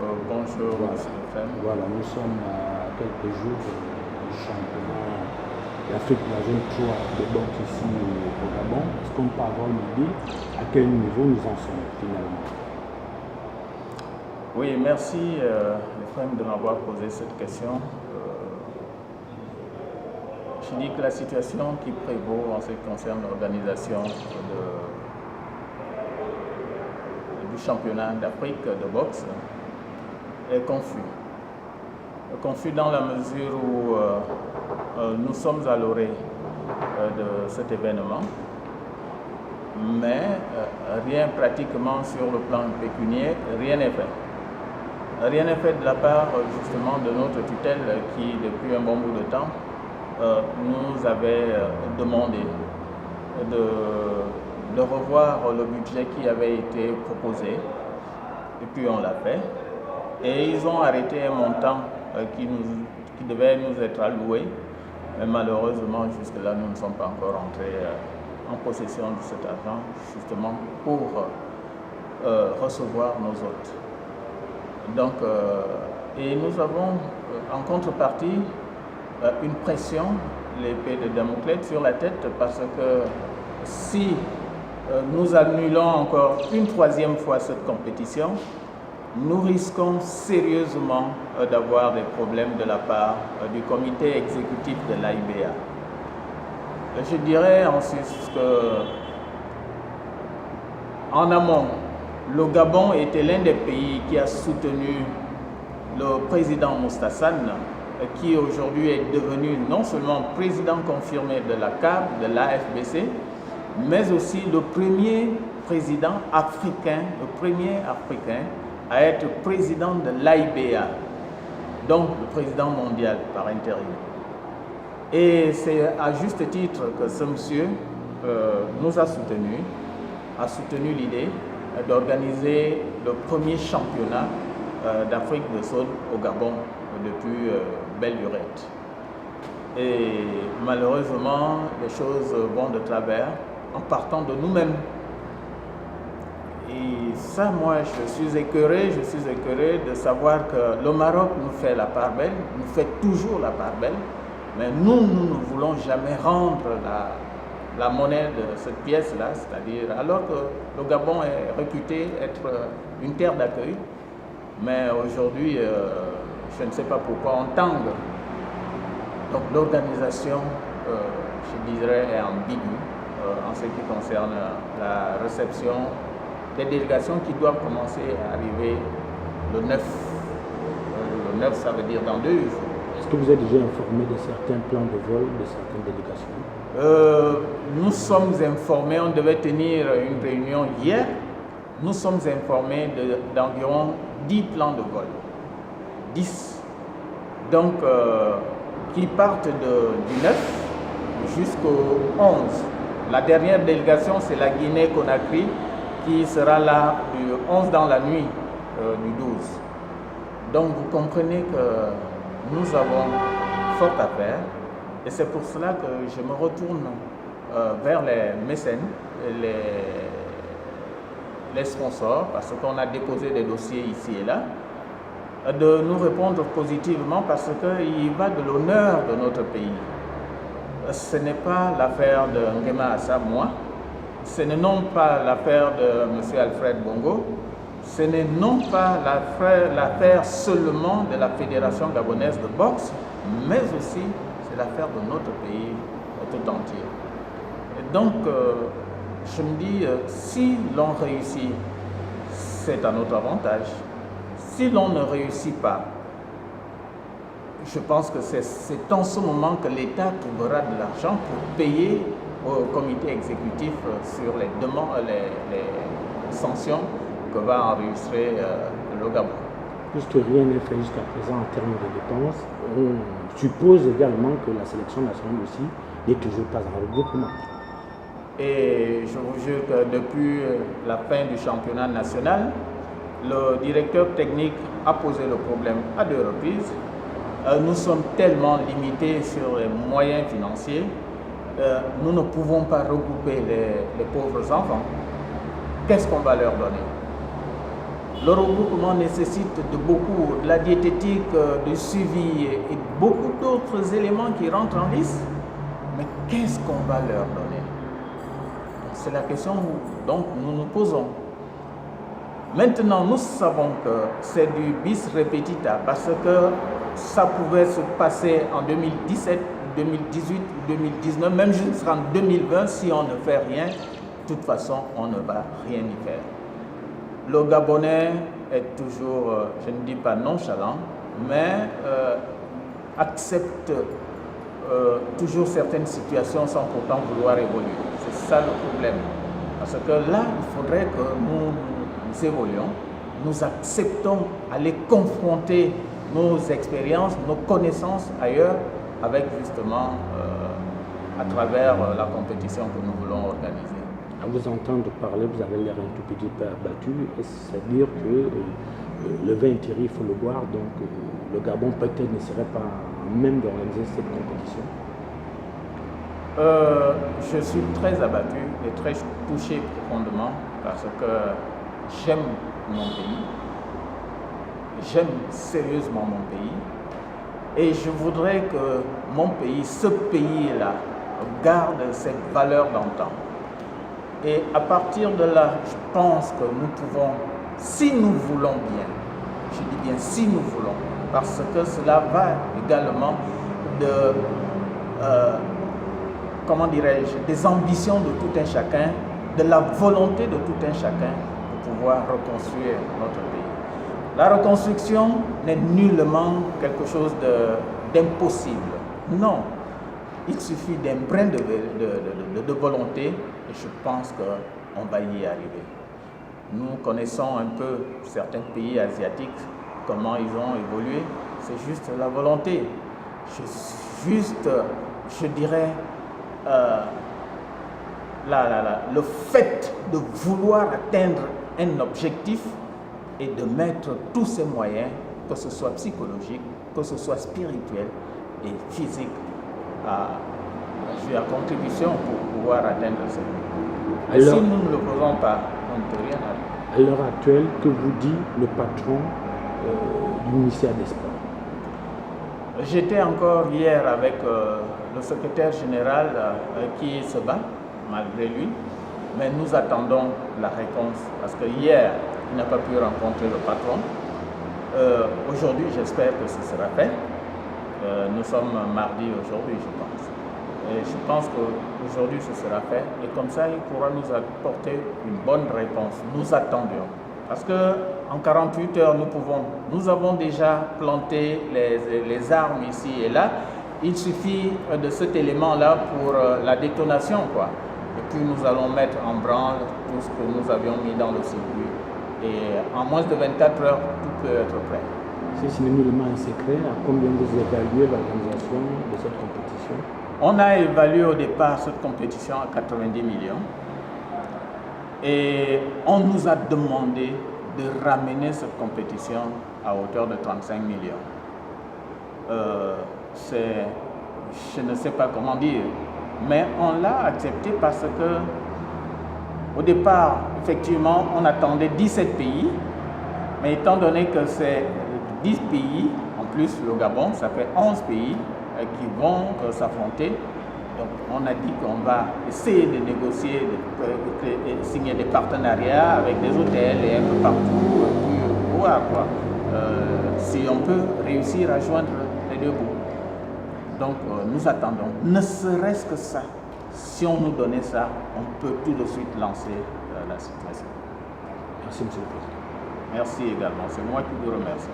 Bonjour, Voilà. Monsieur Lefebvre. Voilà, nous sommes à quelques jours du championnat d'Afrique Nation 3 de boxe ici au Gabon. Est-ce qu'on peut avoir une idée à quel niveau nous en sommes finalement? Oui, merci Lefebvre de m'avoir posé cette question. Je dis que la situation qui prévaut en ce qui concerne l'organisation du championnat d'Afrique de boxe est confus. Confus dans la mesure où nous sommes à l'orée de cet événement, mais rien pratiquement sur le plan pécuniaire, rien n'est fait. Rien n'est fait de la part justement de notre tutelle qui, depuis un bon bout de temps, nous avait demandé de revoir le budget qui avait été proposé, et puis on l'a fait. Et ils ont arrêté un montant qui devait nous être alloué, mais malheureusement jusque-là nous ne sommes pas encore entrés en possession de cet argent, justement pour recevoir nos hôtes. Donc, et nous avons en contrepartie une pression, l'épée de Damoclès sur la tête, parce que si nous annulons encore une troisième fois cette compétition, nous risquons sérieusement d'avoir des problèmes de la part du comité exécutif de l'AIBA. Je dirais ensuite que, en amont, le Gabon était l'un des pays qui a soutenu le président Moustapha, qui aujourd'hui est devenu non seulement président confirmé de la CAF, de l'AFBC, mais aussi le premier président africain, à être président de l'AIBA, donc le président mondial par intérim. Et c'est à juste titre que ce monsieur nous a soutenu l'idée d'organiser le premier championnat d'Afrique de Sud au Gabon depuis belle lurette. Et malheureusement, les choses vont de travers en partant de nous-mêmes. Et ça, moi, je suis écœuré de savoir que le Maroc nous fait la part belle, nous fait toujours la part belle, mais nous ne voulons jamais rendre la monnaie de cette pièce-là, c'est-à-dire, alors que le Gabon est réputé être une terre d'accueil, mais aujourd'hui, je ne sais pas pourquoi on tangue. Donc l'organisation, je dirais, est ambiguë en ce qui concerne la réception des délégations qui doivent commencer à arriver le 9. Le 9, ça veut dire dans 2 jours. Est-ce que vous êtes déjà informé de certains plans de vol de certaines délégations? Nous sommes informés, on devait tenir une réunion hier. Nous sommes informés d'environ 10 plans de vol. 10. Donc, qui partent du 9 jusqu'au 11. La dernière délégation, c'est la Guinée-Conakry, qui sera là du 11 dans la nuit du 12. Donc, vous comprenez que nous avons fort à faire. Et c'est pour cela que je me retourne vers les mécènes, les sponsors, parce qu'on a déposé des dossiers ici et là, de nous répondre positivement parce qu'il y va de l'honneur de notre pays. Ce n'est pas l'affaire de Nguema Assa, moi, ce n'est non pas l'affaire de M. Alfred Bongo, ce n'est non pas l'affaire seulement de la Fédération gabonaise de boxe, mais aussi c'est l'affaire de notre pays tout entier. Et donc, je me dis, si l'on réussit, c'est à notre avantage. Si l'on ne réussit pas, je pense que c'est en ce moment que l'État trouvera de l'argent pour payer au comité exécutif sur les demandes, les sanctions que va enregistrer le Gabon. Puisque rien n'est fait jusqu'à présent en termes de dépenses, on suppose également que la sélection nationale aussi n'est toujours pas en regroupement. Et je vous jure que depuis la fin du championnat national, le directeur technique a posé le problème à 2 reprises. Nous sommes tellement limités sur les moyens financiers, nous ne pouvons pas regrouper les pauvres enfants. Qu'est-ce qu'on va leur donner? Le regroupement nécessite de la diététique, du suivi et beaucoup d'autres éléments qui rentrent en liste. Mais qu'est-ce qu'on va leur donner? C'est la question donc nous nous posons. Maintenant, nous savons que c'est du bis repetita parce que ça pouvait se passer en 2017, 2018 ou 2019, même jusqu'en 2020, si on ne fait rien, de toute façon, on ne va rien y faire. Le Gabonais est toujours, je ne dis pas nonchalant, mais accepte toujours certaines situations sans pourtant vouloir évoluer. C'est ça le problème. Parce que là, il faudrait que nous évoluions, nous acceptons aller confronter nos expériences, nos connaissances ailleurs, avec justement à travers la compétition que nous voulons organiser. À vous entendre parler, vous avez l'air un tout petit peu abattu, c'est-à-dire que le vin Thierry, il faut le boire, donc le Gabon peut-être ne serait pas même d'organiser cette compétition. Je suis très abattu et très touché profondément parce que j'aime mon pays, j'aime sérieusement mon pays et je voudrais que mon pays, ce pays-là, garde cette valeur d'antan. Et à partir de là, je pense que nous pouvons, si nous voulons bien, je dis bien si nous voulons, parce que cela va également de, comment dirais-je, des ambitions de tout un chacun, de la volonté de tout un chacun pour pouvoir reconstruire notre pays. La reconstruction n'est nullement quelque chose d'impossible. Non, il suffit d'un brin de volonté et je pense qu'on va y arriver. Nous connaissons un peu certains pays asiatiques, comment ils ont évolué. C'est juste la volonté. Je dirais, le fait de vouloir atteindre un objectif et de mettre tous ses moyens, que ce soit psychologique, que ce soit spirituel et physique, à contribution pour pouvoir atteindre ce but. Et si nous ne le faisons pas, on ne peut rien arriver. À l'heure actuelle, que vous dit le patron du ministère des Sports? J'étais encore hier avec le secrétaire général qui se bat, malgré lui, mais nous attendons la réponse parce que hier, il n'a pas pu rencontrer le patron. Aujourd'hui, j'espère que ce sera fait. Nous sommes mardi aujourd'hui, je pense. Et je pense qu'aujourd'hui, ce sera fait. Et comme ça, il pourra nous apporter une bonne réponse. Nous attendions. Parce qu'en 48 heures, nous avons déjà planté les armes ici et là. Il suffit de cet élément-là pour la détonation, quoi. Et puis nous allons mettre en branle tout ce que nous avions mis dans le circuit. Et en moins de 24 heures, tout peut être prêt. Si ce n'est nullement un secret, à combien vous évaluez l'organisation de cette compétition? On a évalué au départ cette compétition à 90 millions. Et on nous a demandé de ramener cette compétition à hauteur de 35 millions. Je ne sais pas comment dire, mais on l'a accepté parce que au départ, effectivement, on attendait 17 pays, mais étant donné que c'est 10 pays, en plus le Gabon, ça fait 11 pays qui vont s'affronter. Donc on a dit qu'on va essayer de négocier, de signer des partenariats avec des hôtels et un peu partout pour voir si on peut réussir à joindre les deux bouts. Donc nous attendons, ne serait-ce que ça. Si on nous donnait ça, on peut tout de suite lancer la situation. Merci, Monsieur le Président. Merci également, c'est moi qui vous remercie.